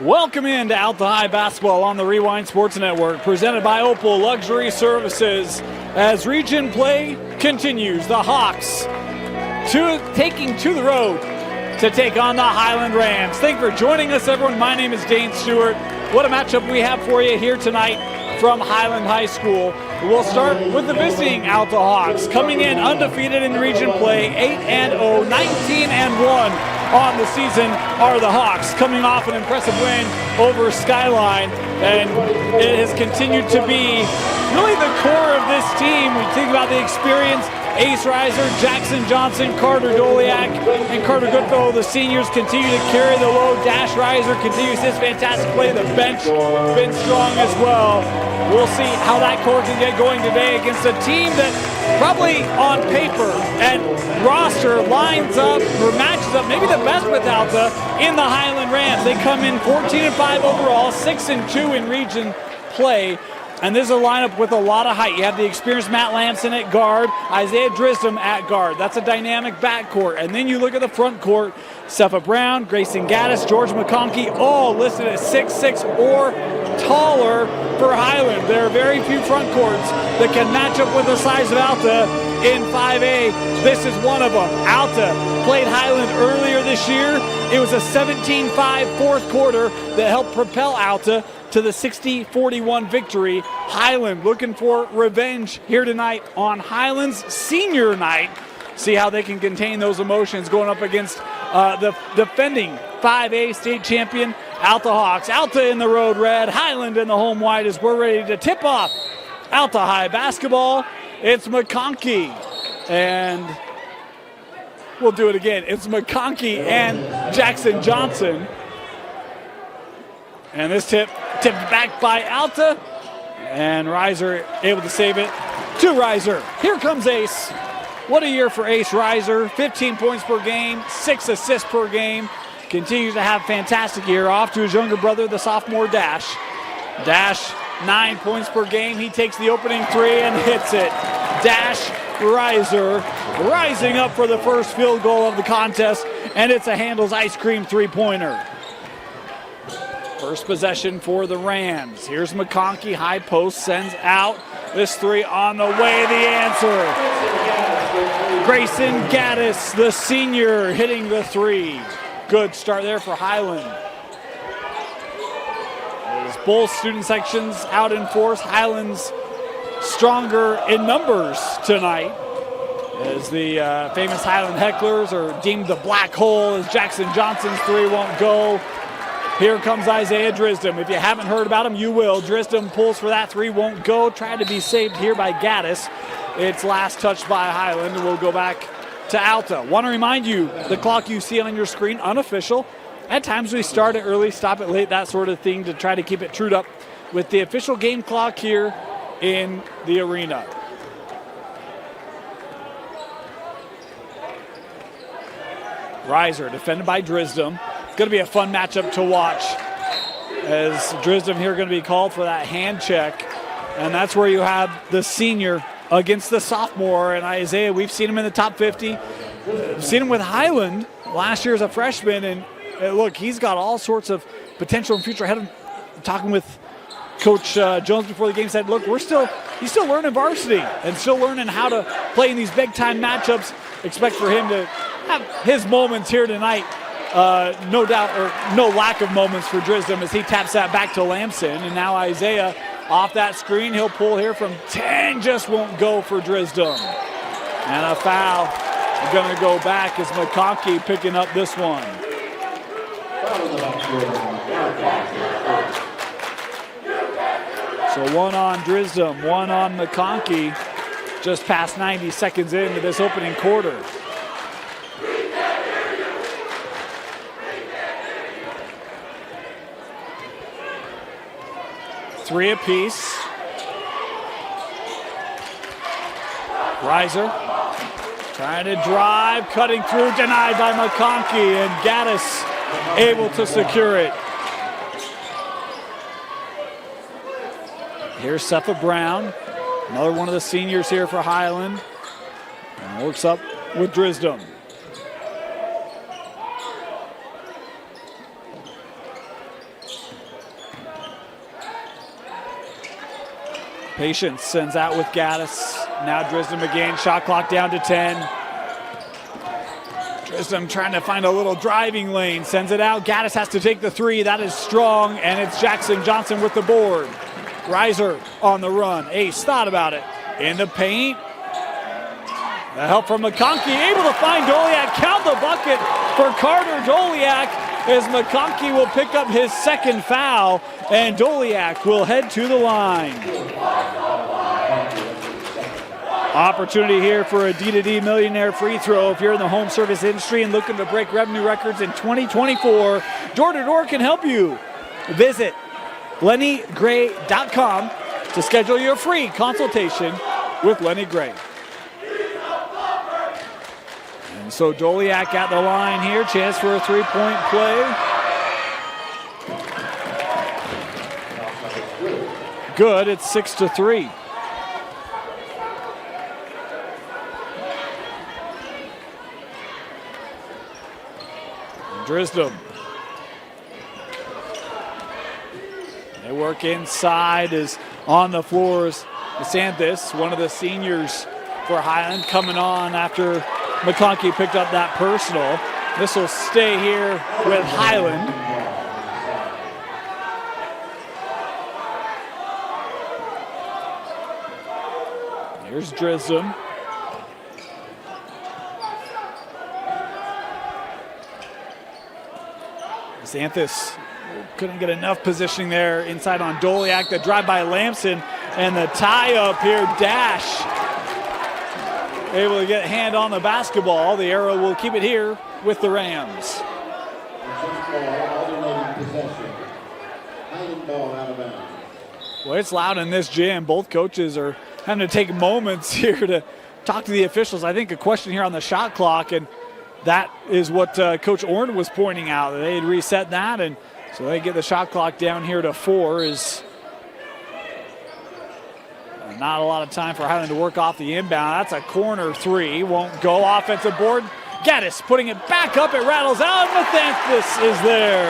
Welcome into Alta High Basketball on the Rewind Sports Network, presented by Opal Luxury Services. As region play continues, the Hawks taking to the road to take on the Highland Rams. Thank you for joining us, everyone. My name is Dane Stewart. What a matchup we have for you here tonight from Highland High School. We'll start with the visiting Alta Hawks, coming in undefeated in region play, 8-0, 19-1. On the season are the Hawks, coming off an impressive win over Skyline, and it has continued to be really the core of this team. We think about the experience. Ace Reiser, Jackson Johnson, Carter Doliak, and Carter Goodfellow, the seniors, continue to carry the load. Dash Reiser continues his fantastic play. The bench been strong as well. We'll see how that core can get going today against a team that probably on paper and roster lines up or matches up maybe the best with Alta in the Highland Rams. They come in 14-5 overall, 6-2 in region play. And this is a lineup with a lot of height. You have the experienced Matt Lamson at guard, Isaiah Drisdom at guard. That's a dynamic backcourt. And then you look at the front court, Sepha Brown, Grayson Gaddis, George McConkey, all listed at 6'6" or taller for Highland. There are very few front courts that can match up with the size of Alta in 5A. This is one of them. Alta played Highland earlier this year. It was a 17-5 fourth quarter that helped propel Alta to the 60-41 victory. Highland looking for revenge here tonight on Highland's senior night. See how they can contain those emotions going up against the defending 5A state champion Alta Hawks. Alta in the road red, Highland in the home white as we're ready to tip off Alta High basketball. It's McConkey, and we'll do it again. It's McConkey and Jackson Johnson. And this tipped back by Alta, and Reiser able to save it to Reiser. Here comes Ace. What a year for Ace Reiser. 15 points per game, 6 assists per game. Continues to have a fantastic year. Off to his younger brother, the sophomore Dash. Dash, 9 points per game. He takes the opening three and hits it. Dash Reiser rising up for the first field goal of the contest, and it's a Handel's ice cream three-pointer. First possession for the Rams. Here's McConkey, high post, sends out. This three on the way, the answer. Grayson Gaddis, the senior, hitting the three. Good start there for Highland. As both student sections out in force, Highland's stronger in numbers tonight. As the famous Highland hecklers are deemed the black hole as Jackson Johnson's three won't go. Here comes Isaiah Drisdom. If you haven't heard about him, you will. Drisdom pulls for that three, won't go. Tried to be saved here by Gaddis. It's last touched by Highland, and we'll go back to Alta. Want to remind you, the clock you see on your screen, unofficial. At times we start it early, stop it late, that sort of thing to try to keep it trued up with the official game clock here in the arena. Reiser defended by Drisdom. Going to be a fun matchup to watch as Drisdom here going to be called for that hand check. And that's where you have the senior against the sophomore. And Isaiah, we've seen him in the top 50. We've seen him with Highland last year as a freshman. And look, he's got all sorts of potential in future. I had him talking with Coach Jones before the game, said, look, he's still learning varsity and still learning how to play in these big-time matchups. Expect for him to have his moments here tonight. No doubt, or no lack of moments for Drisdom as he taps that back to Lamson. And now Isaiah off that screen. He'll pull here from 10, just won't go for Drisdom. And a foul going to go back as McConkey picking up this one. So one on Drisdom, one on McConkey, just past 90 seconds into this opening quarter. Three apiece. Reiser trying to drive, cutting through, denied by McConkey, and Gaddis able to secure it. Here's Sepha Brown, another one of the seniors here for Highland, and works up with Drisdom. Patience sends out with Gaddis. Now Drisdom again, shot clock down to 10. Drisdom trying to find a little driving lane, sends it out. Gaddis has to take the three, that is strong, and it's Jackson Johnson with the board. Reiser on the run, Ace thought about it. In the paint, the help from McConkey, able to find Doliak, count the bucket for Carter Doliak, as McConkey will pick up his second foul, and Doliak will head to the line. Opportunity here for a D2D Millionaire free throw. If you're in the home service industry and looking to break revenue records in 2024, Door-to-Door can help you. Visit LennyGray.com to schedule your free consultation with Lenny Gray. And so Doliak at the line here, chance for a three-point play. Good, it's 6-3. Drisdom. They work inside, is on the floors. DeSantis, one of the seniors for Highland, coming on after McConkey picked up that personal. This will stay here with Highland. Here's Drisdom. DeSantis couldn't get enough positioning there inside on Doliak. The drive by Lamson and the tie up here, Dash. Able to get a hand on the basketball. The arrow will keep it here with the Rams. Well, it's loud in this gym. Both coaches are having to take moments here to talk to the officials. I think a question here on the shot clock, and that is what Coach Orn was pointing out. They had reset that, and so they get the shot clock down here to 4. Is not a lot of time for Highland to work off the inbound. That's a corner three. Won't go. Offensive board. Gaddis putting it back up. It rattles out. Mathanthus is there.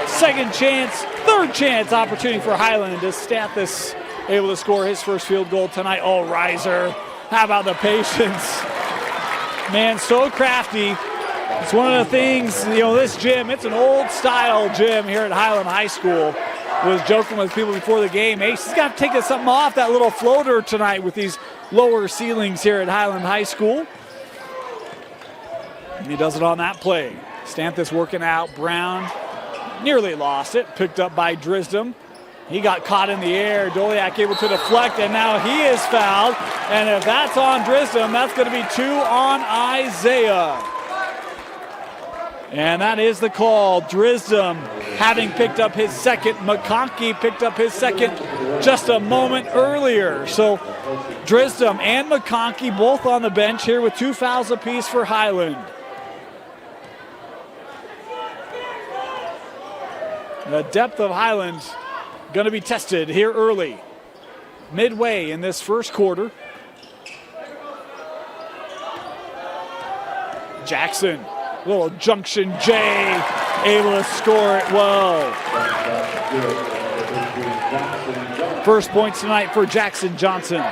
Second chance, third chance opportunity for Highland. Is Stathis able to score his first field goal tonight? Oh, Reiser. How about the patience? Man, so crafty. It's one of the things, this gym, it's an old style gym here at Highland High School. Was joking with people before the game. Ace has got to take something off that little floater tonight with these lower ceilings here at Highland High School. And he does it on that play. Stanthus working out. Brown nearly lost it. Picked up by Drisdom. He got caught in the air. Doliak able to deflect, and now he is fouled. And if that's on Drisdom, that's going to be 2 on Isaiah. And that is the call. Drisdom having picked up his second. McConkey picked up his second just a moment earlier. So Drisdom and McConkey both on the bench here with 2 fouls apiece for Highland. The depth of Highland going to be tested here early. Midway in this first quarter. Jackson, little junction J, able to score it well. First points tonight for Jackson Johnson.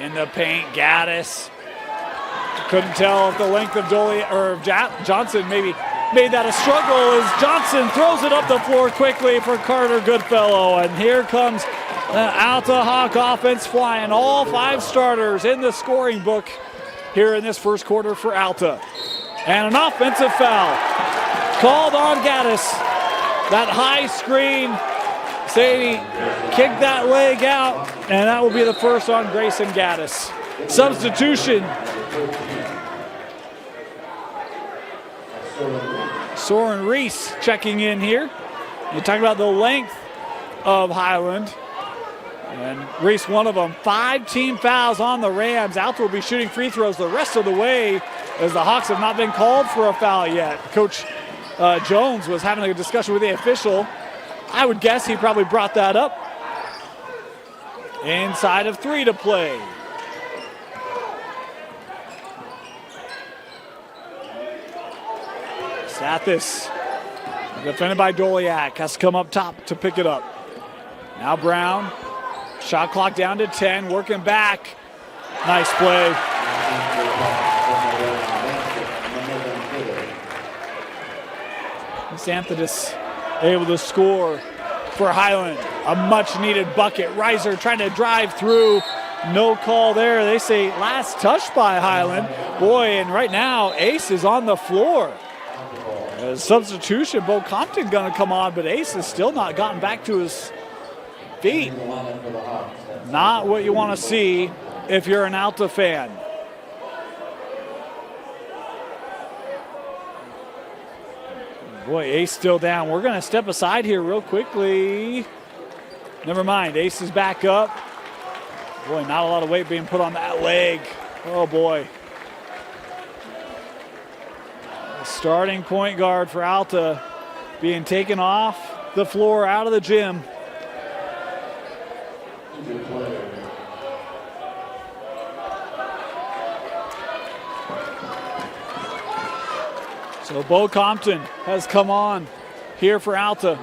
In the paint, Gaddis. Couldn't tell if the length of Johnson maybe made that a struggle as Johnson throws it up the floor quickly for Carter Goodfellow. And here comes the Alta Hawk offense flying. All 5 starters in the scoring book here in this first quarter for Alta. And an offensive foul called on Gaddis. That high screen, Sadie kicked that leg out, and that will be the first on Grayson Gaddis. Substitution. Soren Reese checking in here. You're talking about the length of Highland. And Reese, one of them. 5 team fouls on the Rams. Alta will be shooting free throws the rest of the way as the Hawks have not been called for a foul yet. Coach Jones was having a discussion with the official. I would guess he probably brought that up. Inside of 3 to play. Stathis, defended by Doliak, has to come up top to pick it up. Now Brown, shot clock down to 10, working back. Nice play. Xanthidis able to score for Highland. A much-needed bucket. Reiser trying to drive through. No call there. They say last touch by Highland. Boy, and right now, Ace is on the floor. Substitution, Bo Compton going to come on, but Ace has still not gotten back to his feet. Not what you want to see if you're an Alta fan. Boy, Ace still down. We're going to step aside here real quickly. Never mind, Ace is back up. Boy, not a lot of weight being put on that leg. Oh, boy. The starting point guard for Alta being taken off the floor, out of the gym. So Bo Compton has come on here for Alta.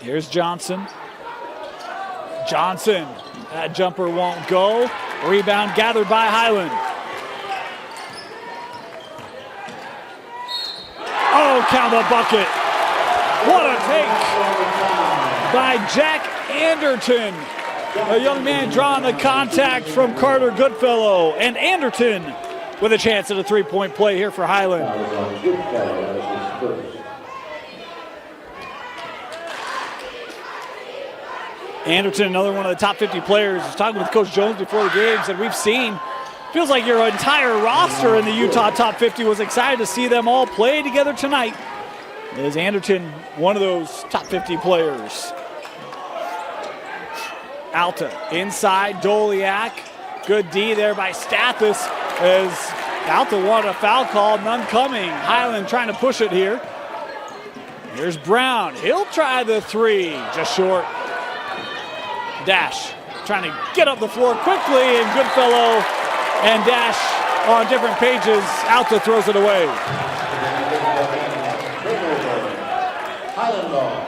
Here's Johnson. Johnson, that jumper won't go. Rebound gathered by Highland. Oh, count the bucket. What a take by Jack Anderton. A young man drawing the contact from Carter Goodfellow. And Anderton with a chance at a three-point play here for Highland. Anderton, another one of the top 50 players. I was talking with Coach Jones before the game, said we've seen, feels like your entire roster in the Utah top 50 was excited to see them all play together tonight. Is Anderton one of those top 50 players? Alta inside, Doliak. Good D there by Stathis as Alta wanted a foul call, none coming. Highland trying to push it here. Here's Brown. He'll try the three, just short. Dash trying to get up the floor quickly, and Goodfellow and Dash on different pages. Alta throws it away. Highland ball.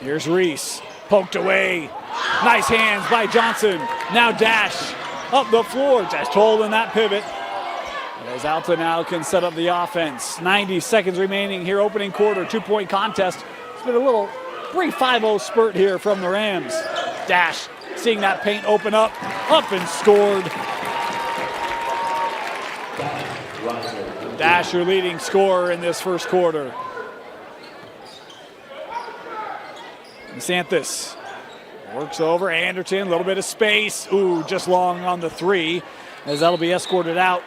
Here's Reese, poked away. Nice hands by Johnson. Now Dash up the floor, just holding that pivot. As Alta now can set up the offense. 90 seconds remaining here, opening quarter, 2-point contest. It's been a little brief 5-0 spurt here from the Rams. Dash seeing that paint open up and scored. Dash, your leading scorer in this first quarter. Xanthis works over Anderton, a little bit of space. Ooh, just long on the three, as that'll be escorted out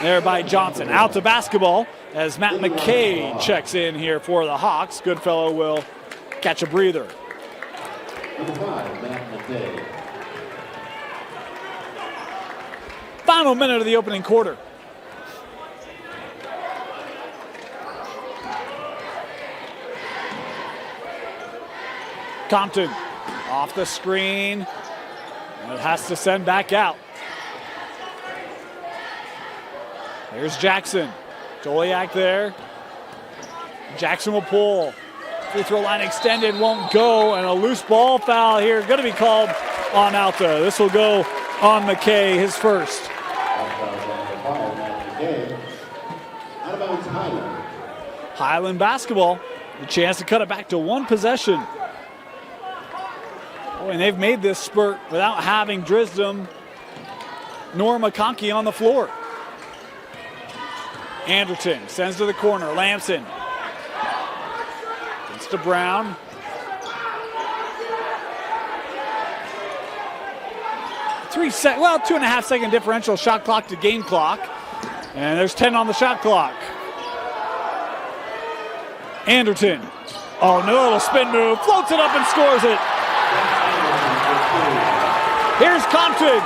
there by Johnson. Out to basketball as Matt McKay checks in here for the Hawks. Goodfellow will catch a breather. Final minute of the opening quarter. Compton off the screen. It has to send back out. Here's Jackson. Doliak there. Jackson will pull. Free throw line extended, won't go, and a loose ball foul here going to be called on Alta. This will go on McKay, his first. Highland basketball, the chance to cut it back to one possession. Boy, and they've made this spurt without having Drisdom nor McConkey on the floor. Anderton sends to the corner. Lamson. It's to Brown. Two and a half second differential shot clock to game clock. And there's 10 on the shot clock. Anderton. Oh, no, little spin move. Floats it up and scores it. Here's Compton.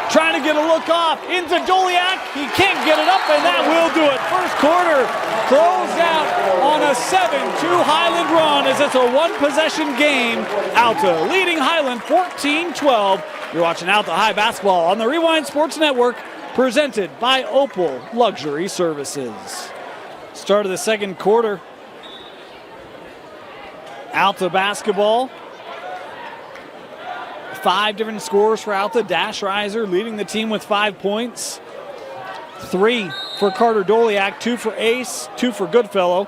trying to get a look off into Doliak. He can't get it up, and that will do it. First quarter closed out on a 7-2 Highland run as it's a one-possession game. Alta leading Highland 14-12. You're watching Alta High basketball on the Rewind Sports Network, presented by Opal Luxury Services. Start of the second quarter. Alta basketball. 5 different scores for Alta. Dash Reiser leading the team with 5 points. 3 for Carter Doliak, 2 for Ace, 2 for Goodfellow,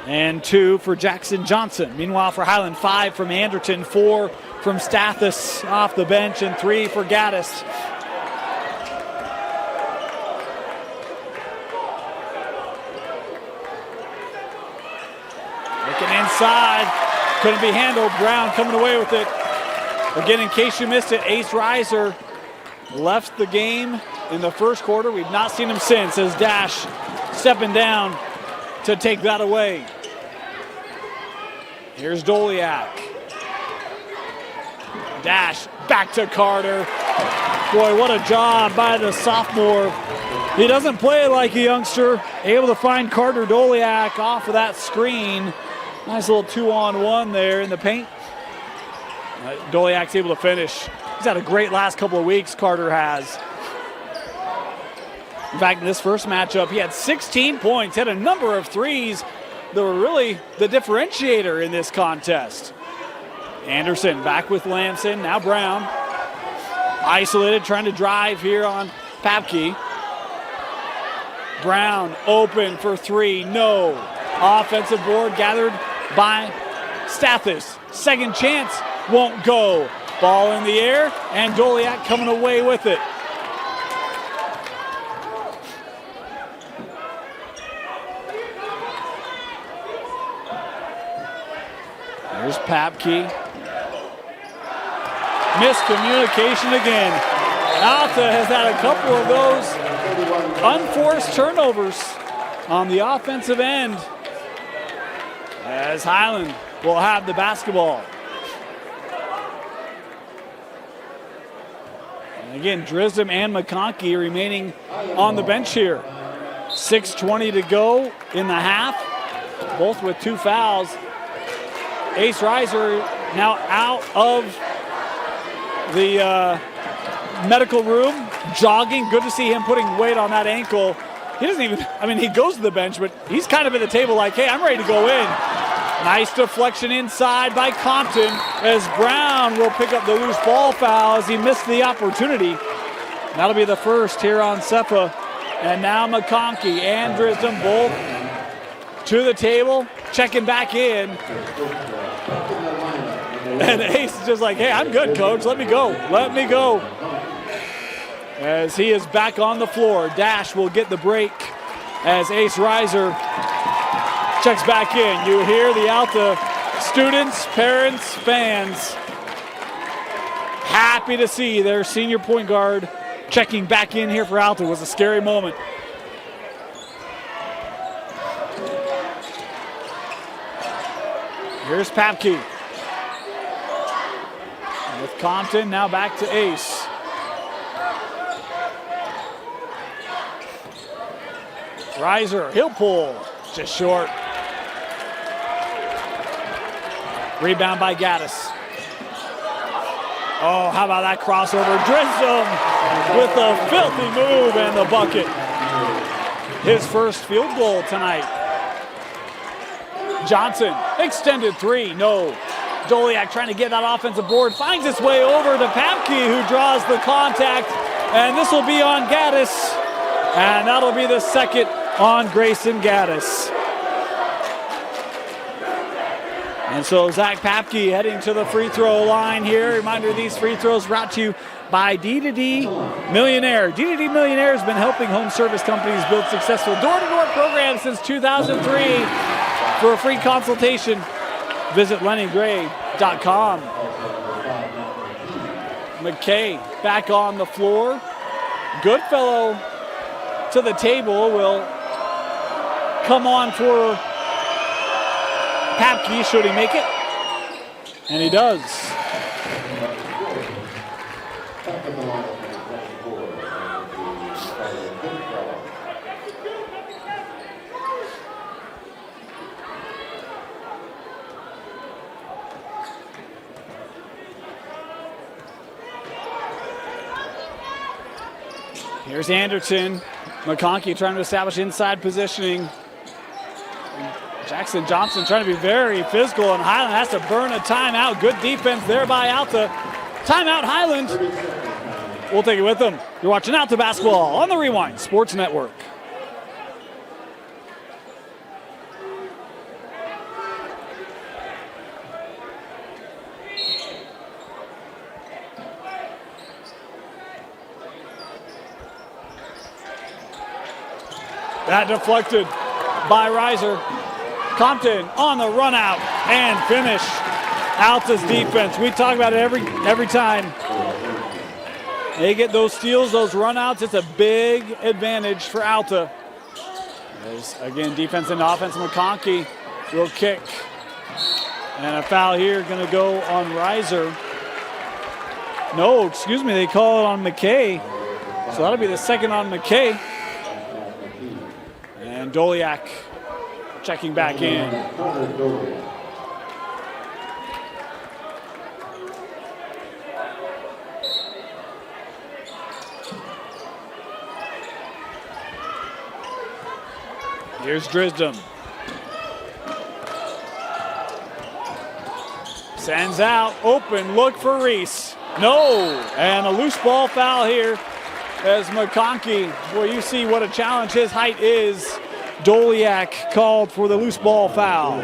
and 2 for Jackson Johnson. Meanwhile, for Highland, 5 from Anderton, 4 from Stathis off the bench, and 3 for Gaddis. Looking inside, couldn't be handled. Brown coming away with it. Again, in case you missed it, Ace Reiser left the game in the first quarter. We've not seen him since, as Dash stepping down to take that away. Here's Doliak. Dash back to Carter. Boy, what a job by the sophomore. He doesn't play like a youngster. Able to find Carter Doliak off of that screen. Nice little 2-on-1 there in the paint. Doliak's able to finish. He's had a great last couple of weeks, Carter has. In fact, in this first matchup, he had 16 points, hit a number of threes that were really the differentiator in this contest. Anderson back with Lamson, now Brown. Isolated, trying to drive here on Papke. Brown open for 3, no. Offensive board gathered by Stathis. Second chance. Won't go. Ball in the air, and Doliak coming away with it. There's Papke. Miscommunication again. Alta has had a couple of those unforced turnovers on the offensive end, as Highland will have the basketball. Again, Drisdom and McConkey remaining on the bench here. 6:20 to go in the half, both with 2 fouls. Ace Reiser now out of the medical room, jogging. Good to see him putting weight on that ankle. He doesn't even, he goes to the bench, but he's kind of at the table like, hey, I'm ready to go in. Nice deflection inside by Compton, as Brown will pick up the loose ball foul as he missed the opportunity. That'll be the first here on Sefa. And now McConkey and Drisdom both to the table, checking back in. And Ace is just like, hey, I'm good, coach. Let me go. Let me go. As he is back on the floor. Dash will get the break as Ace Reiser checks back in. You hear the Alta students, parents, fans happy to see their senior point guard checking back in here for Alta. It was a scary moment. Here's Papke. With Compton, now back to Ace. Reiser, he'll pull, just short. Rebound by Gaddis. Oh, how about that crossover? Drisdom with a filthy move and the bucket. His first field goal tonight. Johnson, extended 3, no. Doliak trying to get that offensive board, finds its way over to Papke, who draws the contact, and this will be on Gaddis, and that'll be the second on Grayson Gaddis. And so Zach Papke heading to the free throw line here. Reminder, these free throws brought to you by D2D Millionaire. D2D Millionaire has been helping home service companies build successful door-to-door programs since 2003. For a free consultation, visit lennygray.com. McKay back on the floor. Goodfellow to the table, will come on for Papke, should he make it? And he does. Here's Anderton. McConkey trying to establish inside positioning. Jackson Johnson trying to be very physical, and Highland has to burn a timeout. Good defense there by Alta. Timeout, Highland. We'll take it with them. You're watching Alta Basketball on the Rewind Sports Network. That deflected by Reiser. Compton on the run out and finish. Alta's defense. We talk about it every time. They get those steals, those run outs. It's a big advantage for Alta. There's, again, defense and offense. McConkey will kick. And a foul here going to go on Reiser. No, excuse me, they call it on McKay. So that'll be the second on McKay. And Doliak checking back in. Here's Drisdom. Sends out, open, look for Reese. No, and a loose ball foul here as McConkey. Boy, you see what a challenge his height is. Doliak called for the loose ball foul.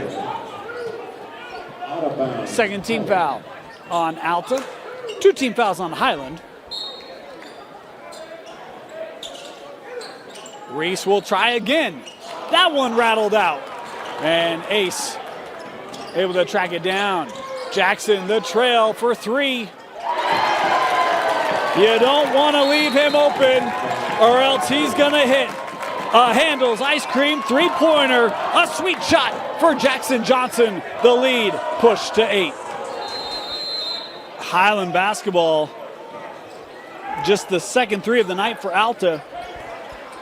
Second team foul on Alta. 2 team fouls on Highland. Reese will try again. That one rattled out. And Ace able to track it down. Jackson the trail for 3. You don't want to leave him open or else he's going to hit. Handles ice cream 3-pointer. A sweet shot for Jackson Johnson. The lead pushed to 8. Highland basketball. Just the second 3 of the night for Alta.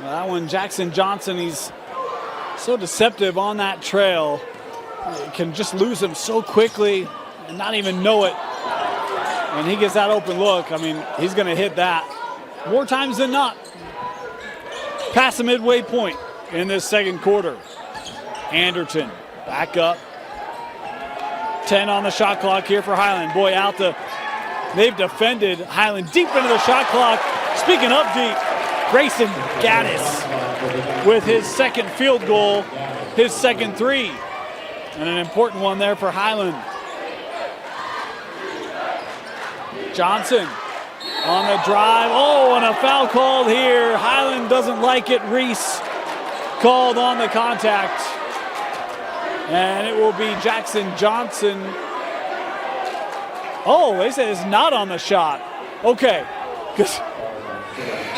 Well, that one, Jackson Johnson, he's so deceptive on that trail. You can just lose him so quickly and not even know it. And he gets that open look. I mean, he's going to hit that more times than not. Past the midway point in this second quarter. Anderton back up. 10 on the shot clock here for Highland. Boy, Alta, they've defended Highland deep into the shot clock. Speaking of deep, Grayson Gaddis with his second field goal, his second 3. And an important one there for Highland. Johnson on the drive. Oh, and a foul called here. Highland doesn't like it. Reese called on the contact. And it will be Jackson Johnson. Oh, they said it's not on the shot. Okay. Because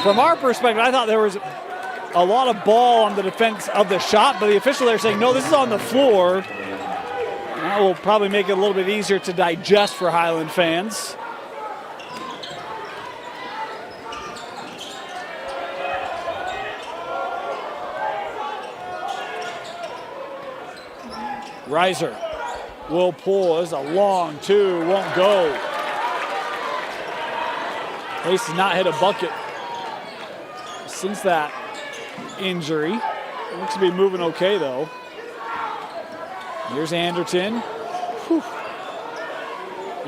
from our perspective, I thought there was a lot of ball on the defense of the shot, but the official there saying, no, this is on the floor. That will probably make it a little bit easier to digest for Highland fans. Reiser will pull. This is a long 2, won't go. Ace has not hit a bucket since that injury. Looks to be moving okay, though. Here's Anderton. Whew.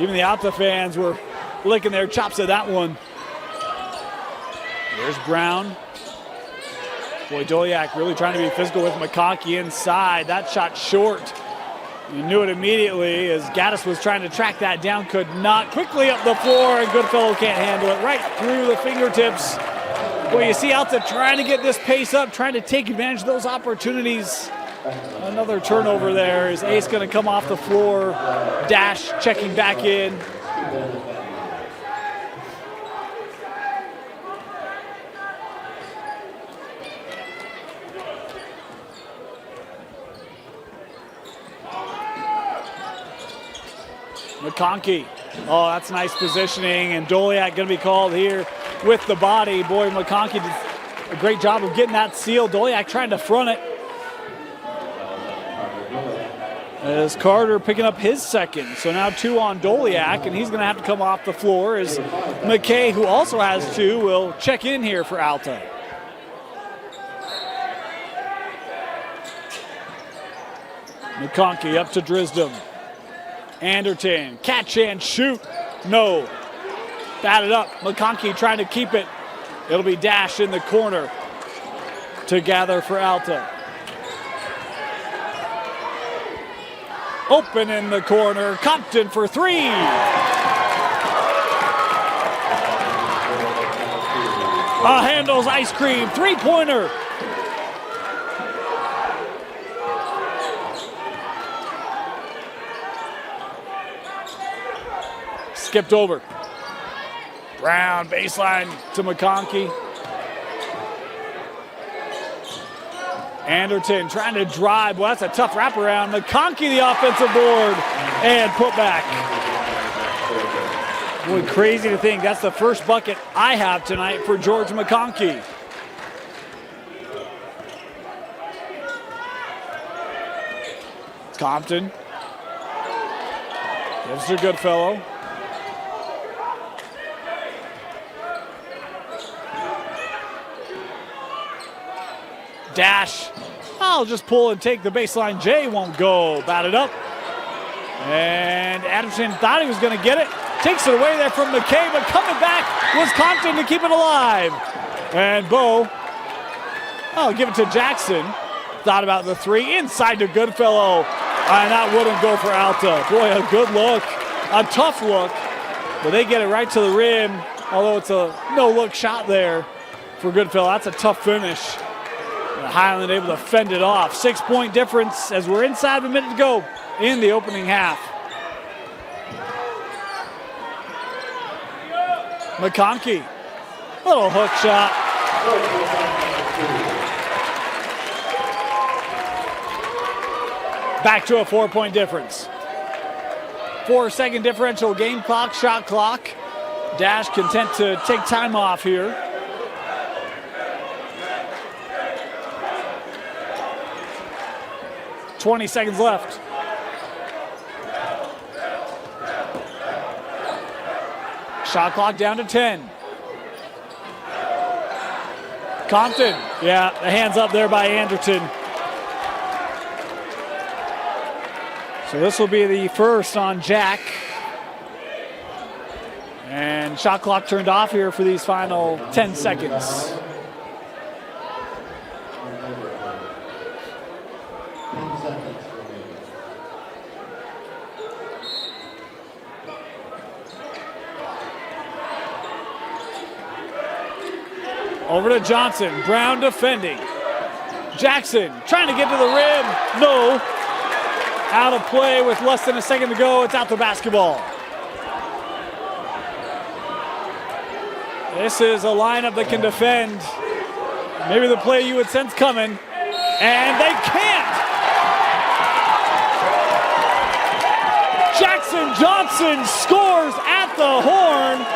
Even the Alta fans were licking their chops at that one. There's Brown. Boy, Doliak really trying to be physical with McConkey inside. That shot short. You knew it immediately as Gaddis was trying to track that down, could not. Quickly up the floor, and Goodfellow can't handle it. Right through the fingertips. Boy, you see Alta trying to get this pace up, trying to take advantage of those opportunities. Another turnover there. Is Ace going to come off the floor? Dash checking back in. McConkey. Oh, that's nice positioning. And Doliak going to be called here with the body. Boy, McConkey did a great job of getting that seal. Doliak trying to front it. As Carter picking up his second. So now 2 on Doliak, and he's going to have to come off the floor as McKay, who also has 2, will check in here for Alta. McConkey up to Drisdom. Anderton, catch and shoot. No. Batted up. McConkey trying to keep it. It'll be Dash in the corner to gather for Alta. Open in the corner. Compton for 3. Handles ice cream. 3-pointer. Skipped over. Brown baseline to McConkey. Anderton trying to drive. Well, that's a tough wraparound. McConkey the offensive board and put back. Boy, crazy to think that's the first bucket I have tonight for George McConkey. Compton gives to Goodfellow. Dash, I'll just pull and take the baseline. Jay won't go. Batted up. And Anderson thought he was going to get it. Takes it away there from McKay, but coming back was Compton to keep it alive. And Bo, I'll give it to Jackson. Thought about the 3 inside to Goodfellow. And that wouldn't go for Alta. Boy, a good look. A tough look. But they get it right to the rim. Although it's a no-look shot there for Goodfellow. That's a tough finish. Highland able to fend it off. 6-point difference as we're inside a minute to go in the opening half. McConkey, little hook shot. Back to a 4-point difference. 4-second differential game clock, shot clock. Dash content to take time off here. .20 seconds left. Shot clock down to 10. Compton, yeah, the hands up there by Anderton. So this will be the first on Jack. And shot clock turned off here for these final 10 seconds. Over to Johnson, Brown defending. Jackson trying to get to the rim, no. Out of play with less than a second to go, it's out the basketball. This is a lineup that can defend. Maybe the play you would sense coming, and they can't. Jackson Johnson scores at the horn.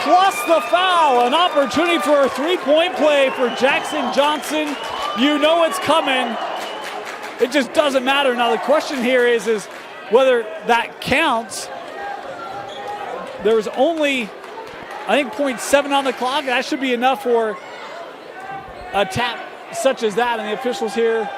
Plus the foul, an opportunity for a 3-point play for Jackson Johnson. You know it's coming. It just doesn't matter. Now the question here is whether that counts. There was only, I think, 0.7 on the clock. That should be enough for a tap such as that, and the officials here.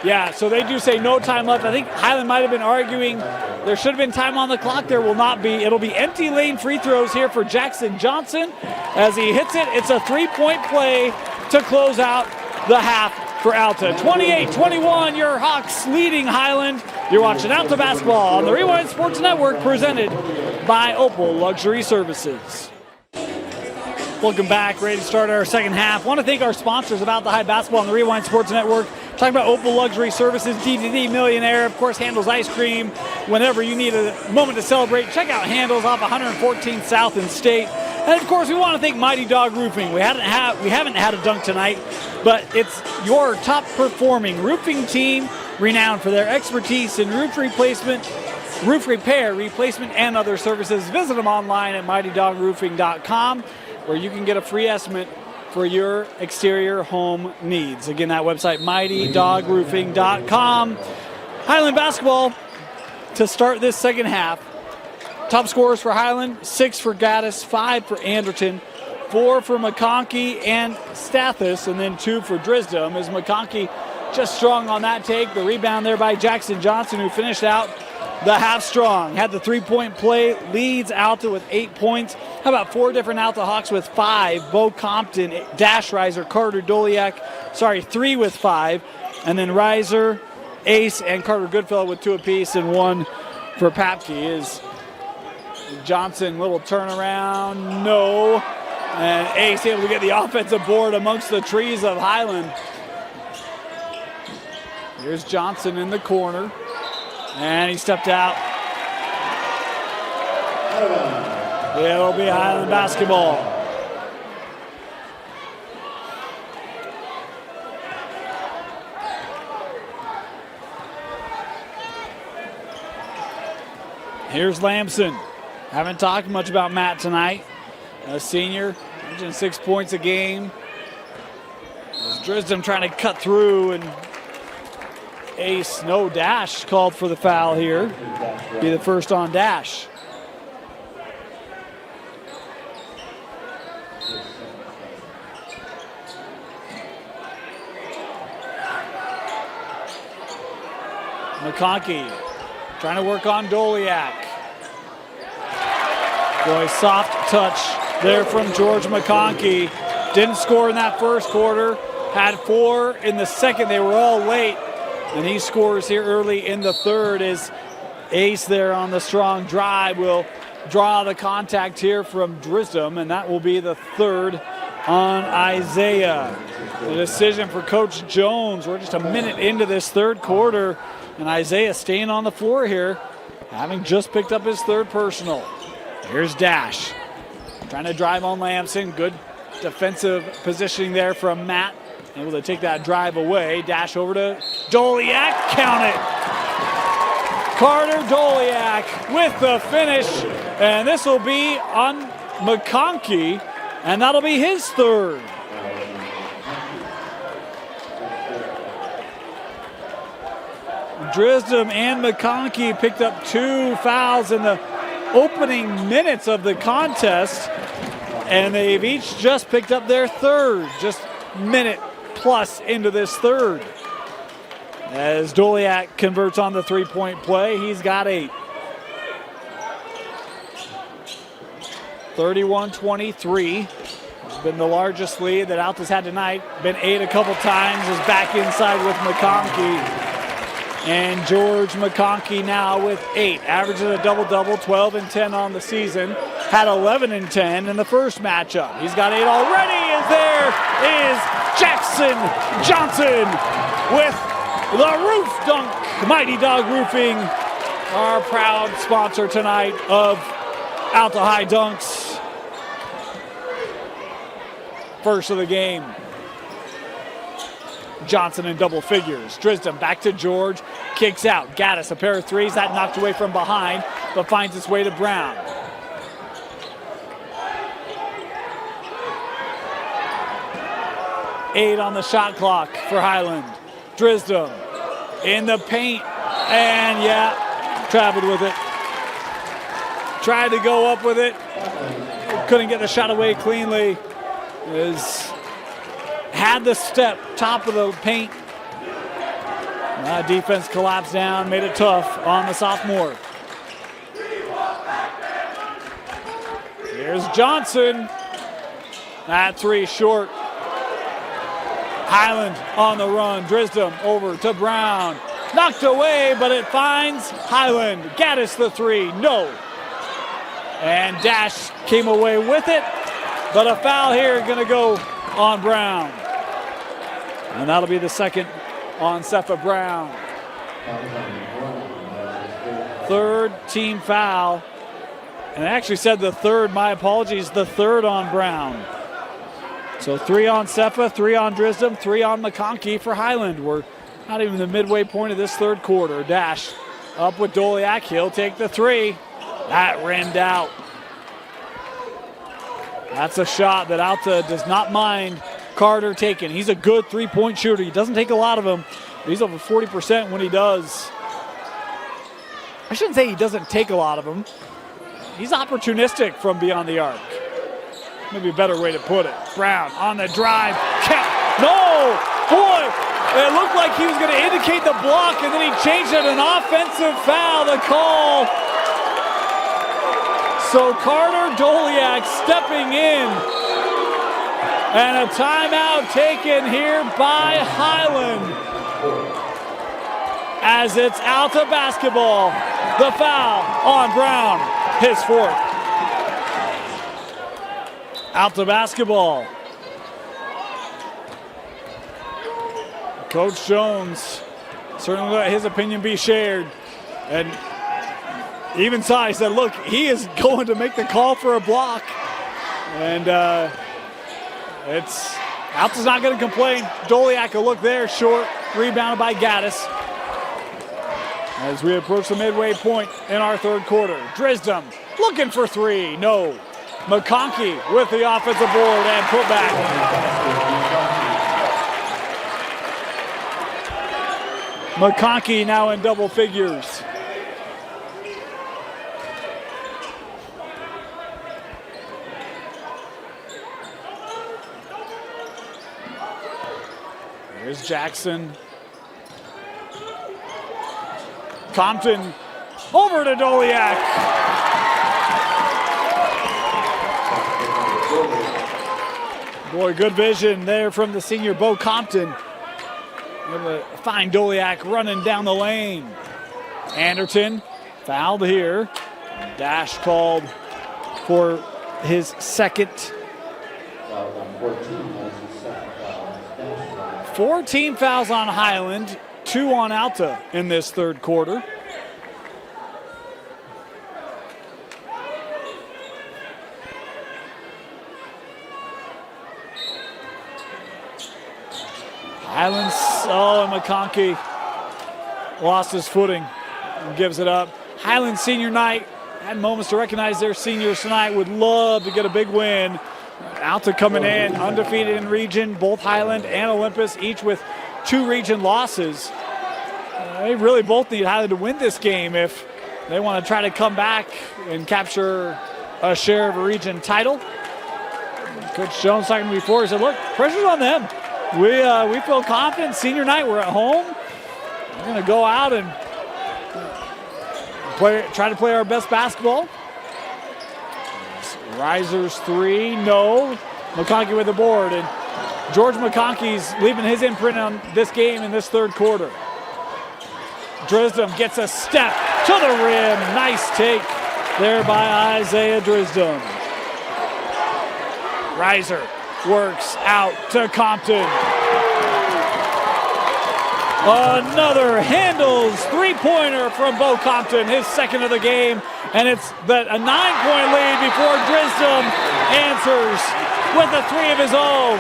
Yeah, so they do say no time left. I think Highland might have been arguing there should have been time on the clock. There will not be. It'll be empty lane free throws here for Jackson Johnson. As he hits it, it's a 3-point play to close out the half for Alta. 28-21, your Hawks leading Highland. You're watching Alta basketball on the Rewind Sports Network, presented by Opal Luxury Services. Welcome back, ready to start our second half. Want to thank our sponsors of Alta High Basketball on the Rewind Sports Network. Talking about Opal Luxury Services, DDD Millionaire, of course, Handles Ice Cream. Whenever you need a moment to celebrate, check out Handles off 114th South and State. And of course, we want to thank Mighty Dog Roofing. We haven't had a dunk tonight, but it's your top performing roofing team, renowned for their expertise in roof replacement, roof repair, replacement, and other services. Visit them online at mightydogroofing.com, where you can get a free estimate for your exterior home needs. Again, that website, mightydogroofing.com. Highland basketball to start this second half. Top scorers for Highland, 6 for Gaddis, 5 for Anderton, 4 for McConkey and Stathis, and then 2 for Drisdom, as McConkey just strong on that take. The rebound there by Jackson Johnson, who finished out the half strong. Had the three-point play, leads Alta with 8 points. How about 4 different Alta Hawks with 5? Bo Compton, Dash Riser, Carter Doliak, 3 with 5. And then Riser, Ace, and Carter Goodfellow with 2 apiece, and 1 for Papke. Is Johnson, little turnaround, no. And Ace able to get the offensive board amongst the trees of Highland. Here's Johnson in the corner. And he stepped out. It'll be Highland basketball. Here's Lamson. Haven't talked much about Matt tonight. A senior, averaging 6 points a game. As Drisdom trying to cut through, and Ace, no Dash called for the foul here. Be the first on Dash. McConkey trying to work on Doliak. Boy, soft touch there from George McConkey. Didn't score in that first quarter. Had 4 in the second. They were all late. And he scores here early in the third, as Ace there on the strong drive will draw the contact here from Drisdom, and that will be the third on Isaiah. The decision for Coach Jones. We're just a minute into this third quarter, and Isaiah staying on the floor here, having just picked up his third personal. Here's Dash, trying to drive on Lamson. Good defensive positioning there from Matt. Able to take that drive away. Dash over to Doliak. Count it. Carter Doliak with the finish. And this will be on McConkey. And that'll be his third. Drisdom and McConkey picked up 2 fouls in the opening minutes of the contest. And they've each just picked up their third. Just minute plus into this third. As Doliak converts on the three-point play, he's got 8. 31-23. It's been the largest lead that Alta's had tonight. Been 8 a couple times. Is back inside with McConkey. And George McConkey now with 8. Averages a double-double, 12 and 10 on the season. Had 11 and 10 in the first matchup. He's got 8 already, as there is Jackson Johnson with the roof dunk. Mighty Dog Roofing, our proud sponsor tonight of Alta High Dunks. First of the game. Johnson in double figures. Drisdom back to George. Kicks out. Gaddis, a pair of threes. That knocked away from behind, but finds its way to Brown. Eight on the shot clock for Highland. Drisdom in the paint. And traveled with it. Tried to go up with it. Couldn't get the shot away cleanly. Had the step, top of the paint. Defense collapsed down, made it tough on the sophomore. Here's Johnson. That 3 short. Highland on the run. Drisdom over to Brown. Knocked away, but it finds Highland. Gaddis the 3, no. And Dash came away with it, but a foul here gonna go on Brown. And that'll be the second on Sepha Brown. Third team foul. And I actually said the third, my apologies, the third on Brown. So 3 on Sepha, 3 on Drisdom, 3 on McConkey for Highland. We're not even the midway point of this third quarter. Dash up with Doliak. He'll take the 3. That rimmed out. That's a shot that Alta does not mind Carter taking. He's a good three-point shooter. He doesn't take a lot of them. He's over 40% when he does. I shouldn't say he doesn't take a lot of them. He's opportunistic from beyond the arc. Maybe a better way to put it. Brown on the drive. No! Boy! It looked like he was going to indicate the block, and then he changed it. An offensive foul, the call. So Carter Doliak stepping in. And a timeout taken here by Highland. As it's Alta basketball. The foul on Brown. His fourth. Alta basketball. Coach Jones certainly let his opinion be shared. And even Sai said, look, he is going to make the call for a block. And Alta's not going to complain. Doliak a look there, short, rebounded by Gaddis. As we approach the midway point in our third quarter. Drisdom looking for three, no. McConkey with the offensive board and put back. McConkey now in double figures. Here's Jackson. Compton over to Doliak. Boy, good vision there from the senior Bo Compton. Able to find Doliak running down the lane. Anderton fouled here. Dash called for his second. 14 fouls on Highland, 2 on Alta in this third quarter. Highland's, and McConkey lost his footing and gives it up. Highland senior night, had moments to recognize their seniors tonight, would love to get a big win. Alta coming in, undefeated in region, both Highland and Olympus, each with 2 region losses. They really both need Highland to win this game if they want to try to come back and capture a share of a region title. Coach Jones talking before, he said, look, pressure's on them. We feel confident. Senior night, we're at home. We're going to go out and try to play our best basketball. Risers 3, no. McConkey with the board, and George McConkey's leaving his imprint on this game in this third quarter. Drisdom gets a step to the rim. Nice take there by Isaiah Drisdom. Riser works out to Compton. Another handles three-pointer from Bo Compton, his second of the game, and it's a 9-point lead before Drisdom answers with a 3 of his own.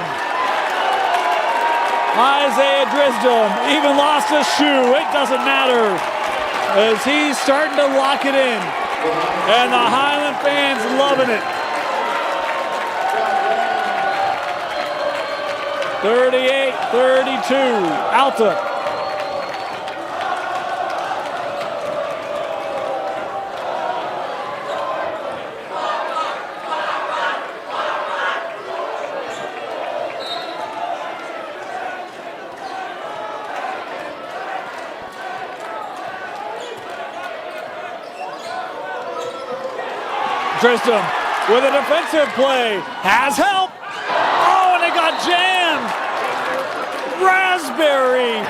Isaiah Drisdom even lost a shoe. It doesn't matter as he's starting to lock it in, and the Highland fans loving it. 38-32, Alta. Drisdom with a defensive play, has help. Oh, and it got jammed. Raspberry,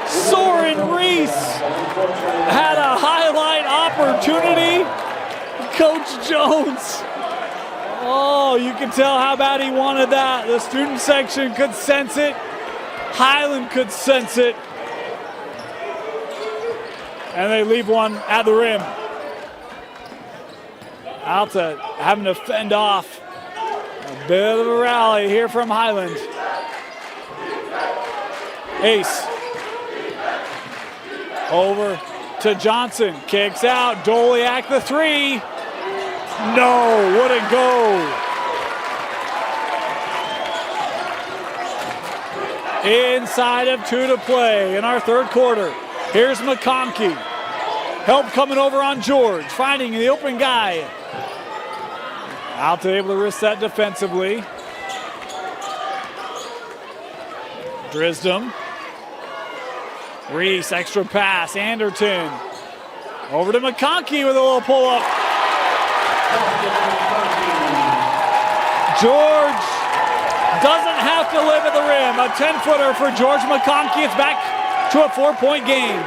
Soren Reese had a highlight opportunity. Coach Jones, oh, you can tell how bad he wanted that. The student section could sense it. Highland could sense it. And they leave one at the rim. Alta having to fend off a bit of a rally here from Highland. Ace over to Johnson, kicks out, Doliak the 3. No, wouldn't go. Inside of 2 to play in our third quarter. Here's McConkey. Help coming over on George, finding the open guy. Alta able to risk that defensively. Drisdom. Reese, extra pass. Anderton. Over to McConkey with a little pull-up. George doesn't have to live at the rim. A 10-footer for George McConkey. It's back to a 4-point game.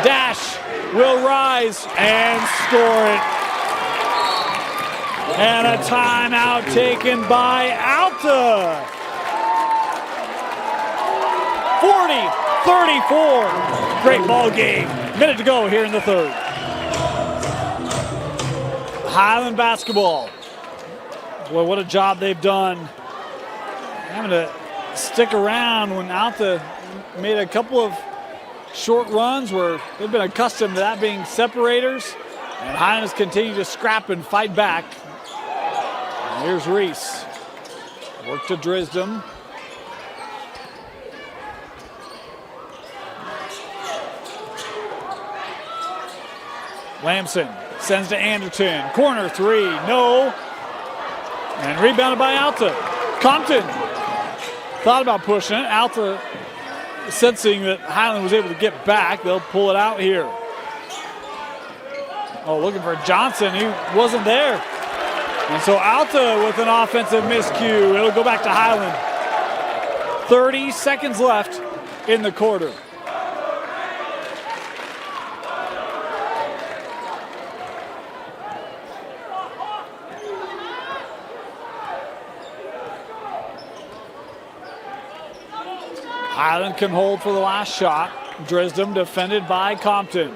Dash will rise and score it. And a timeout taken by Alta. 40-34. Great ball game. Minute to go here in the third. Highland basketball. Boy, what a job they've done. Having to stick around when Alta made a couple of short runs where they've been accustomed to that being separators. And Highland has continued to scrap and fight back. And here's Reese. Work to Drisdom. Lamson sends to Anderton. Corner 3, no. And rebounded by Alta. Compton thought about pushing it. Alta sensing that Highland was able to get back. They'll pull it out here. Oh, looking for Johnson. He wasn't there. And so Alta with an offensive miscue. It'll go back to Highland. 30 seconds left in the quarter. Highland can hold for the last shot. Drisdom defended by Compton.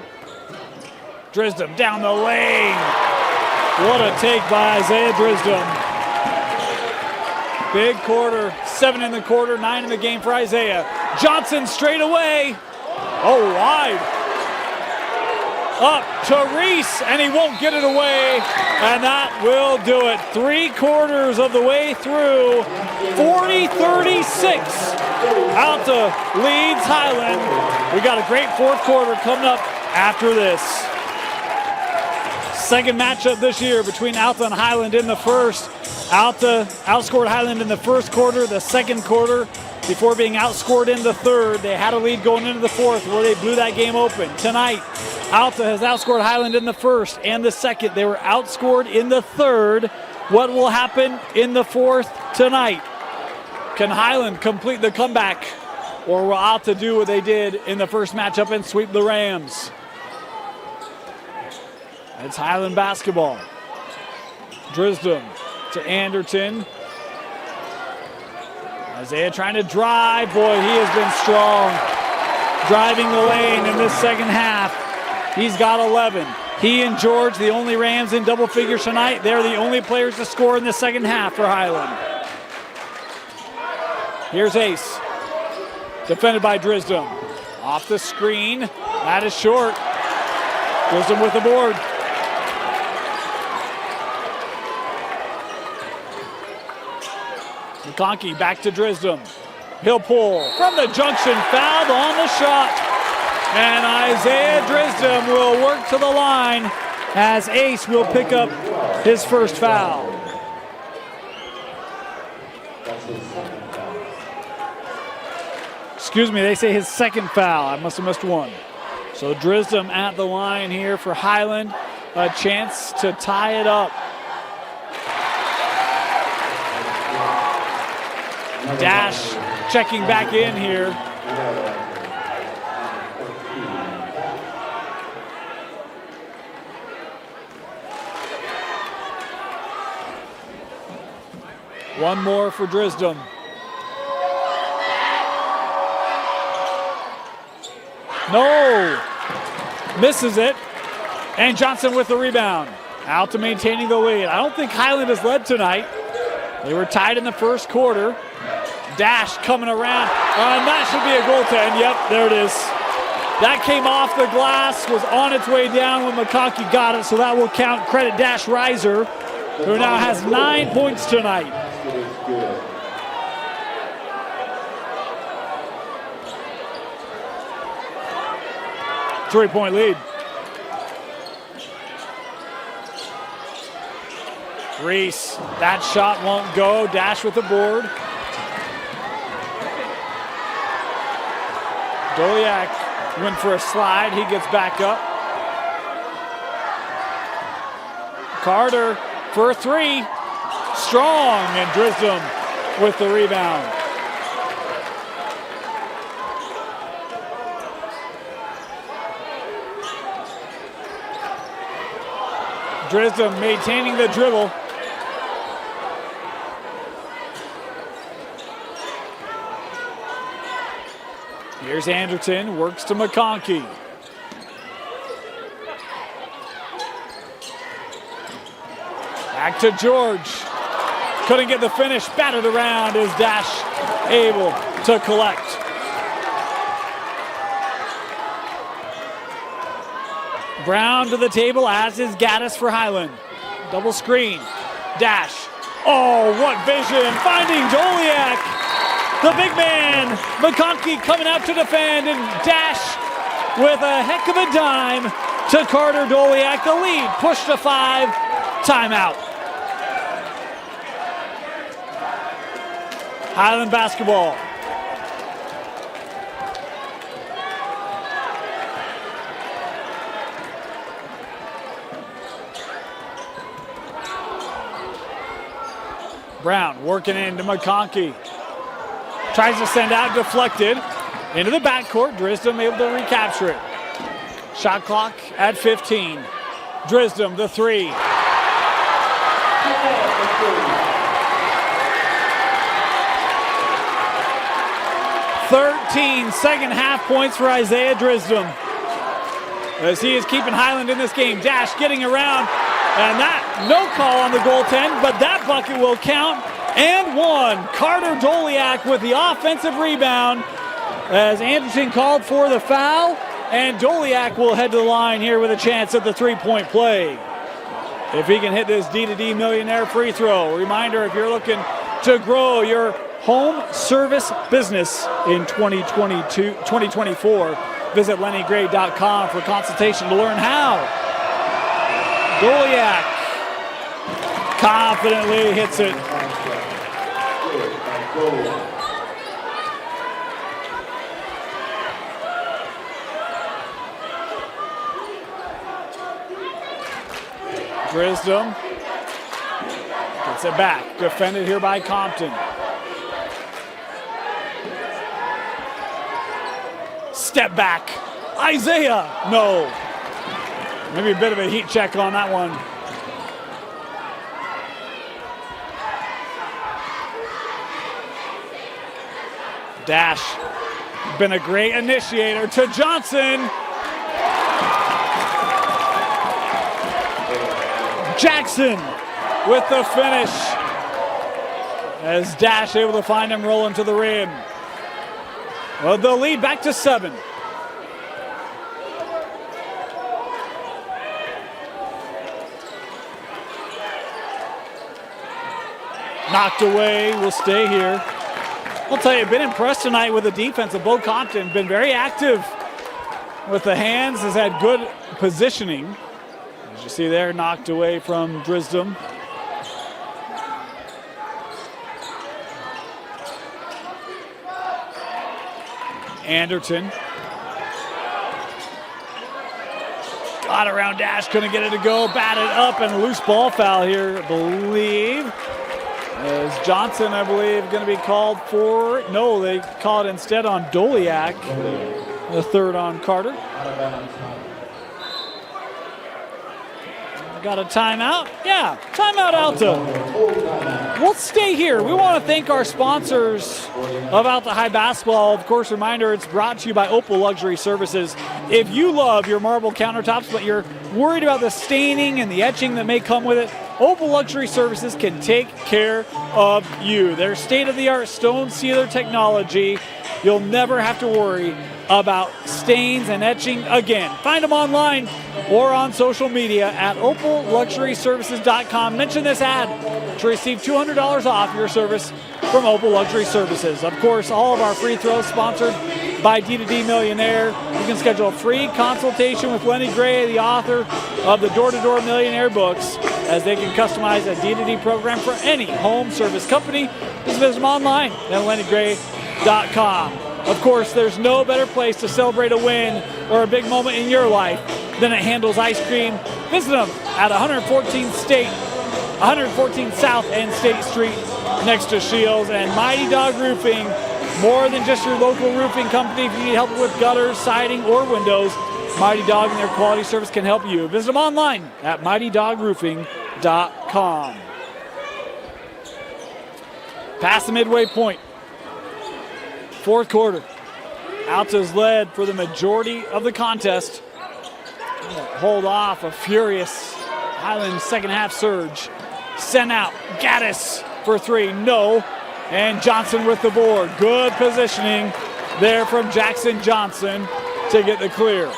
Drisdom down the lane. What a take by Isaiah Drisdom. Big quarter, 7 in the quarter, 9 in the game for Isaiah. Johnson straight away. Oh, wide. Up to Reese, and he won't get it away. And that will do it. 3/4 of the way through. 40-36. Alta leads Highland. We got a great fourth quarter coming up after this. Second matchup this year between Alta and Highland in the first. Alta outscored Highland in the first quarter. The second quarter, before being outscored in the third, they had a lead going into the fourth where they blew that game open. Tonight, Alta has outscored Highland in the first and the second. They were outscored in the third. What will happen in the fourth tonight? Can Highland complete the comeback, or will Alta do what they did in the first matchup and sweep the Rams? It's Highland basketball. Drisdom to Anderton. Isaiah trying to drive. Boy, he has been strong. Driving the lane in this second half. He's got 11. He and George, the only Rams in double figures tonight. They're the only players to score in the second half for Highland. Here's Ace. Defended by Drisdom. Off the screen. That is short. Drisdom with the board. McConkey back to Drisdom. He'll pull from the junction, fouled on the shot. And Isaiah Drisdom will work to the line as Ace will pick up his first foul. Excuse me, they say his second foul. I must have missed one. So Drisdom at the line here for Highland. A chance to tie it up. Dash checking back in here. One more for Drisdom. No, misses it. And Johnson with the rebound. Alta maintaining the lead. I don't think Highland has led tonight. They were tied in the first quarter. Dash coming around, and that should be a goaltend. Yep, there it is. That came off the glass, was on its way down when McConkey got it, so that will count. Credit Dash Reiser, who now has 9 points tonight. 3-point lead. Reese, that shot won't go. Dash with the board. Doliak went for a slide. He gets back up. Carter for a three. Strong, and Drisdom with the rebound. Drisdom maintaining the dribble. Here's Anderton, works to McConkey. Back to George. Couldn't get the finish, battered around. Is Dash able to collect? Brown to the table, as is Gaddis for Highland. Double screen, Dash. Oh, what vision, finding Doliak. The big man, McConkey coming out to defend, and Dash with a heck of a dime to Carter Doliak. The lead pushed to 5, timeout. Highland basketball. Brown working into McConkey. Tries to send out, deflected. Into the backcourt, Drisdom able to recapture it. Shot clock at 15. Drisdom, the three. 13 second half points for Isaiah Drisdom, as he is keeping Highland in this game. Dash getting around, and that no call on the goaltend, but that bucket will count. And one. Carter Doliak with the offensive rebound, as Anderson called for the foul, and Doliak will head to the line here with a chance at the three-point play. If he can hit this D2D Millionaire free throw. Reminder, if you're looking to grow your home service business in 2024, visit lennygray.com for consultation to learn how. Doliak confidently hits it. Drisdom gets it back. Defended here by Compton. Step back. Isaiah. No. Maybe a bit of a heat check on that one. Dash. Been a great initiator to Johnson. Jackson with the finish, as Dash able to find him rolling to the rim. Well, the lead back to 7. Knocked away, will stay here. I'll tell you, been impressed tonight with the defense of Bo Compton. Been very active with the hands, has had good positioning. As you see there, knocked away from Drisdom. Anderton. Got around Dash, couldn't get it to go. Batted up, and a loose ball foul here, I believe. As Johnson, I believe, going to be called for. No, they call it instead on Doliak. The third on Carter. Got a timeout? Yeah, timeout Alta. We'll stay here. We want to thank our sponsors of Alta High Basketball. Of course, reminder, it's brought to you by Opal Luxury Services. If you love your marble countertops, but you're worried about the staining and the etching that may come with it, Opal Luxury Services can take care of you. Their state-of-the-art stone sealer technology. You'll never have to worry about stains and etching again. Find them online or on social media at opalluxuryservices.com. Mention this ad to receive $200 off your service from Opal Luxury Services. Of course, all of our free throws sponsored by D2D Millionaire. You can schedule a free consultation with Lenny Gray, the author of the Door-to-Door Millionaire books, as they can customize a D2D program for any home service company. Just visit them online at lennygray.com. Of course, there's no better place to celebrate a win or a big moment in your life than at Handel's Ice Cream. Visit them at 114 South and State Street next to Shields. And Mighty Dog Roofing, more than just your local roofing company. If you need help with gutters, siding, or windows, Mighty Dog and their quality service can help you. Visit them online at mightydogroofing.com. Past the midway point. Fourth quarter. Alta's led for the majority of the contest. Hold off a furious Highland second half surge. Sent out. Gaddis for three. No. And Johnson with the board. Good positioning there from Jackson Johnson to get the clear.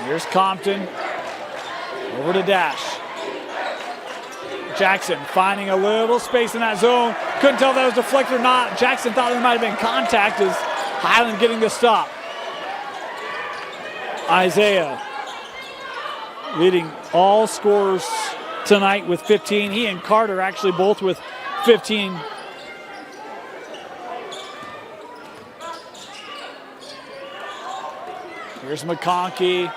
Here's Compton. Over to Dash. Jackson finding a little space in that zone. Couldn't tell if that was deflected or not. Jackson thought there might have been contact as Highland getting the stop. Isaiah leading all scorers tonight with 15. He and Carter actually both with 15. Here's McConkey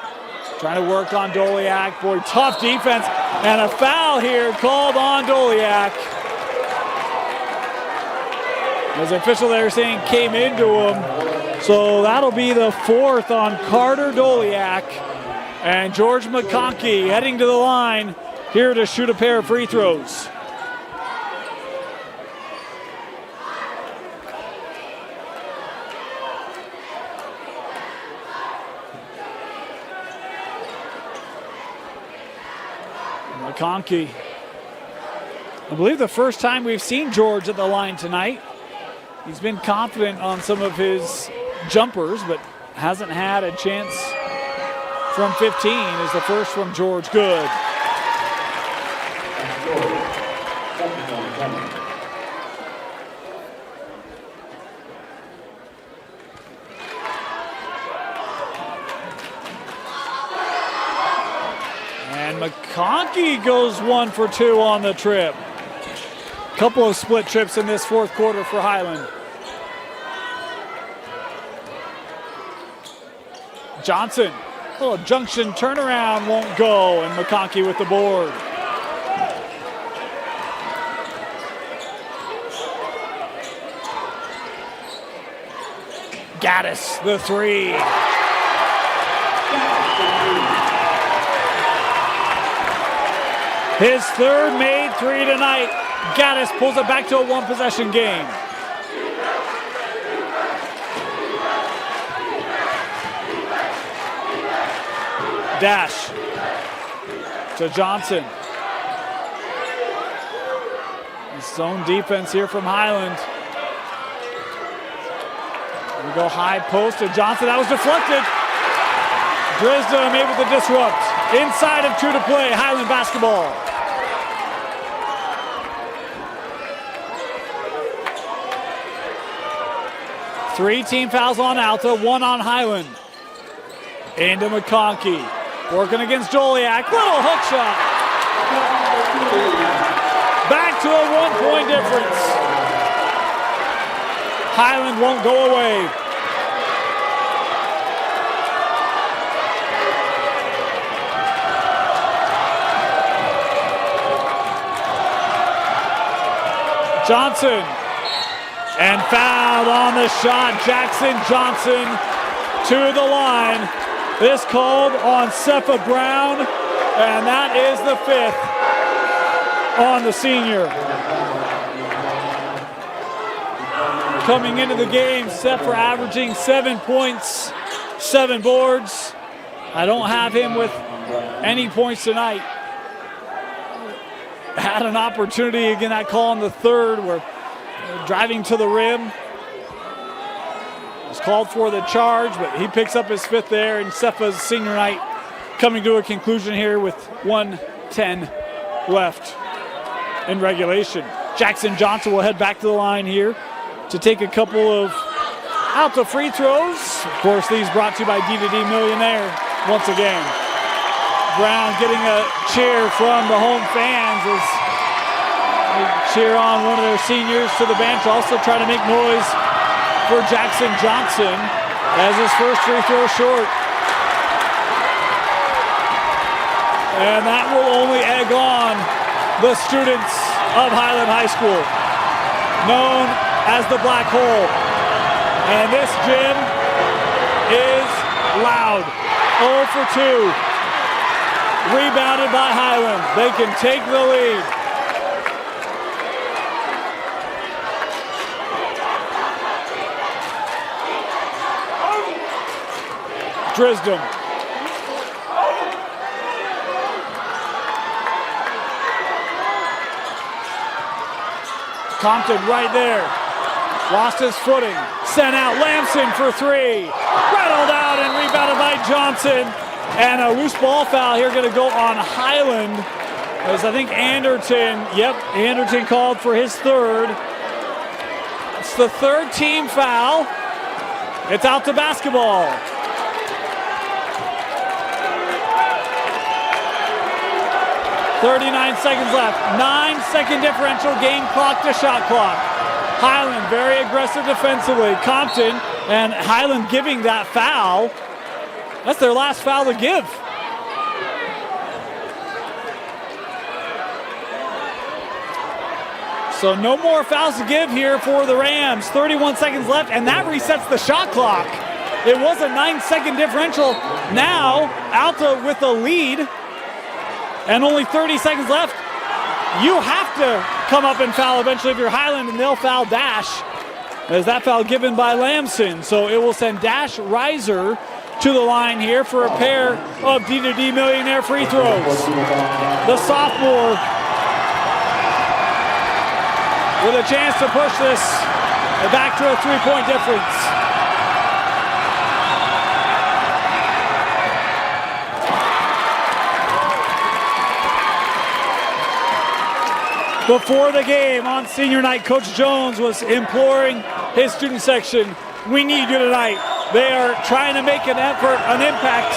trying to work on Doliak. Boy, tough defense. And a foul here called on Doliak. As the official there saying came into him. So that'll be the fourth on Carter Doliak. And George McConkey heading to the line here to shoot a pair of free throws. McConkey. I believe the first time we've seen George at the line tonight. He's been confident on some of his jumpers, but hasn't had a chance from 15 is the first from George. Good. McConkey goes 1 for 2 on the trip. Couple of split trips in this fourth quarter for Highland. Johnson, little junction turnaround won't go, and McConkey with the board. Gaddis, the three. His third made three tonight. Gaddis pulls it back to a one-possession game. Dash to Johnson. Zone defense here from Highland. We go high post to Johnson. That was deflected. Drisdom able to disrupt. Inside of 2 to play, Highland basketball. Three team fouls on Alta, 1 on Highland. Into McConkey. Working against Doliak. Little hook shot. Back to a 1-point difference. Highland won't go away. Johnson. And fouled on the shot. Jackson Johnson to the line. This called on Sepha Brown, and that is the 5th on the senior. Coming into the game, Sepha averaging 7 points, 7 boards. I don't have him with any points tonight. Had an opportunity, again, that call in the third where driving to the rim. Was called for the charge, but he picks up his 5th there, and Sepha's senior night coming to a conclusion here with 1:10 left in regulation. Jackson Johnson will head back to the line here to take a couple of Alta free throws. Of course, these brought to you by D2D Millionaire once again. Brown getting a cheer from the home fans as they cheer on one of their seniors to the bench. Also trying to make noise for Jackson Johnson as his first free throw short. And that will only egg on the students of Highland High School, known as the Black Hole. And this gym is loud. 0 for 2. Rebounded by Highland. They can take the lead. Drisdom. Compton right there. Lost his footing. Sent out. Lamson for 3. Rattled out and rebounded by Johnson. And a loose ball foul here going to go on Highland. As I think Anderton called for his third. It's the third team foul. It's out to basketball. .39 seconds left. 9-second differential, game clock to shot clock. Highland very aggressive defensively. Compton and Highland giving that foul. That's their last foul to give. So no more fouls to give here for the Rams. 31 seconds left, and that resets the shot clock. It was a 9-second differential. Now, Alta with the lead. And only 30 seconds left. You have to come up and foul eventually if you're Highland, and they'll foul Dash. As that foul given by Lamson. So it will send Dash Reiser to the line here for a pair of D2D Millionaire free throws. The sophomore with a chance to push this back to a 3-point difference. Before the game on senior night, Coach Jones was imploring his student section, we need you tonight. They are trying to make an effort, an impact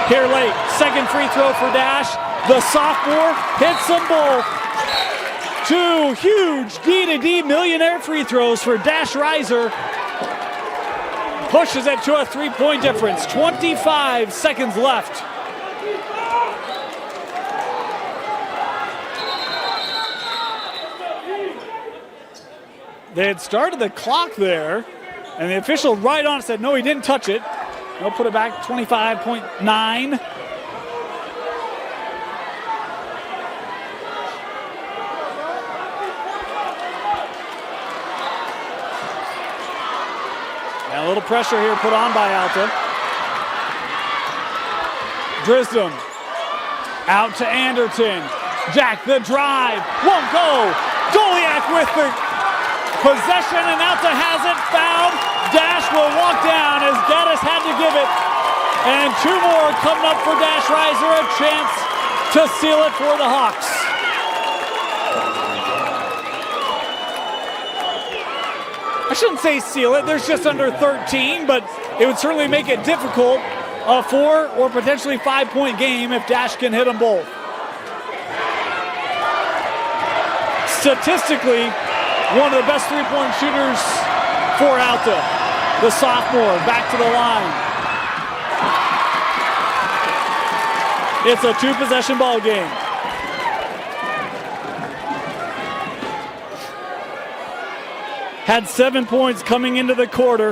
here late. Second free throw for Dash. The sophomore hits them both. 2 huge D2D Millionaire free throws for Dash Reiser. Pushes it to a 3-point difference. 25 seconds left. They had started the clock there, and the official right on it said, no, he didn't touch it. They'll put it back 25.9. And a little pressure here put on by Alta. Drisdom out to Anderton. Jack, the drive, won't go. Goliak with the possession, and Alta has it, fouled. Dash will walk down as Gaddis had to give it. And 2 more coming up for Dash Reiser, a chance to seal it for the Hawks. I shouldn't say seal it, there's just under 13, but it would certainly make it difficult. A 4 or potentially 5-point game if Dash can hit them both. Statistically, one of the best 3-point shooters for Alta. The sophomore back to the line. It's a 2-possession ball game. Had 7 points coming into the quarter.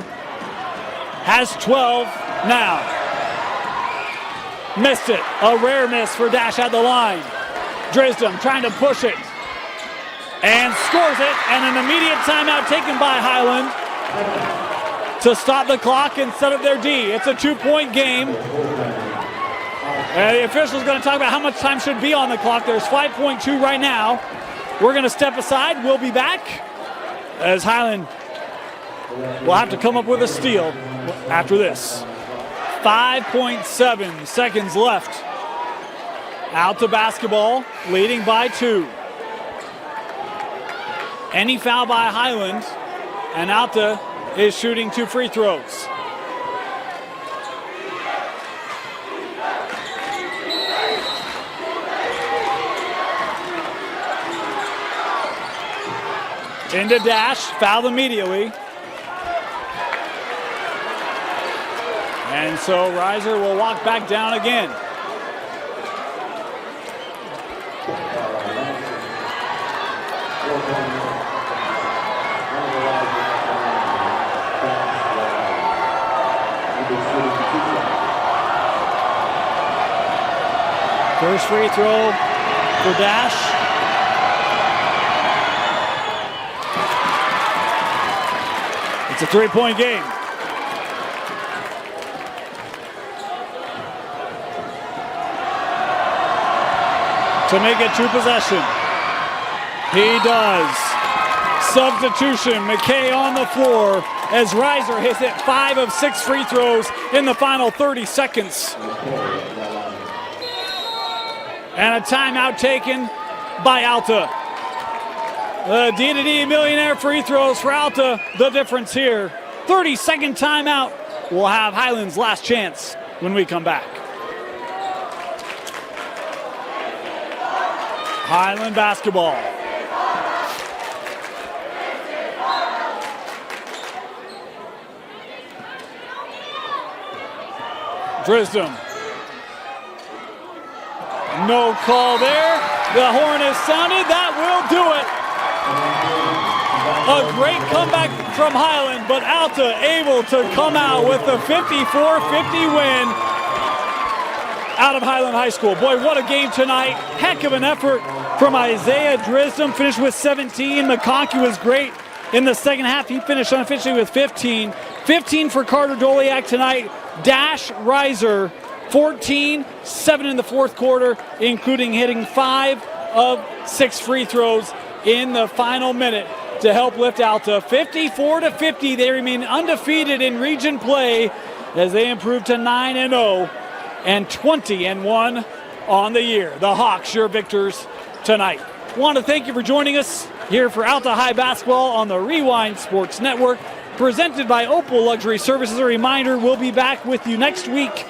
Has 12 now. Missed it. A rare miss for Dash at the line. Drisdom trying to push it. And scores it, and an immediate timeout taken by Highland to stop the clock and set up their D. It's a 2-point game. The official's going to talk about how much time should be on the clock. There's 5.2 right now. We're going to step aside. We'll be back as Highland will have to come up with a steal after this. 5.7 seconds left Alta basketball, leading by 2. Any foul by Highland, and Alta is shooting 2 free throws. Into Dash, fouled immediately. And so Reiser will walk back down again. First free throw for Dash. It's a 3-point game. To make it 2 possession. He does. Substitution, McKay on the floor as Reiser hits it 5 of 6 free throws in the final 30 seconds. And a timeout taken by Alta. The D&D Millionaire free throws for Alta, the difference here. 30-second timeout. We'll have Highland's last chance when we come back. Highland basketball. Drisdom. No call there. The horn is sounded. That will do it. A great comeback from Highland, but Alta able to come out with a 54-50 win out of Highland High School. Boy, what a game tonight. Heck of an effort from Isaiah Drisdom. Finished with 17. McConkey was great in the second half. He finished unofficially with 15. 15 for Carter Doliak tonight. Dash Reiser, 14, 7 in the fourth quarter, including hitting 5 of 6 free throws in the final minute to help lift Alta 54-50. They remain undefeated in region play as they improve to 9-0 and 20-1 on the year. The Hawks, your victors tonight. Want to thank you for joining us here for Alta High Basketball on the Rewind Sports Network, presented by Opal Luxury Services. A reminder, we'll be back with you next week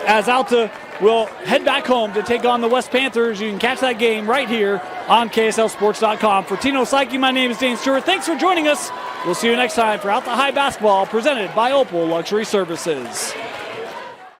as Alta will head back home to take on the West Panthers. You can catch that game right here on KSLSports.com. For Tino Psyche, my name is Dane Stewart. Thanks for joining us. We'll see you next time for Alta High Basketball, presented by Opal Luxury Services.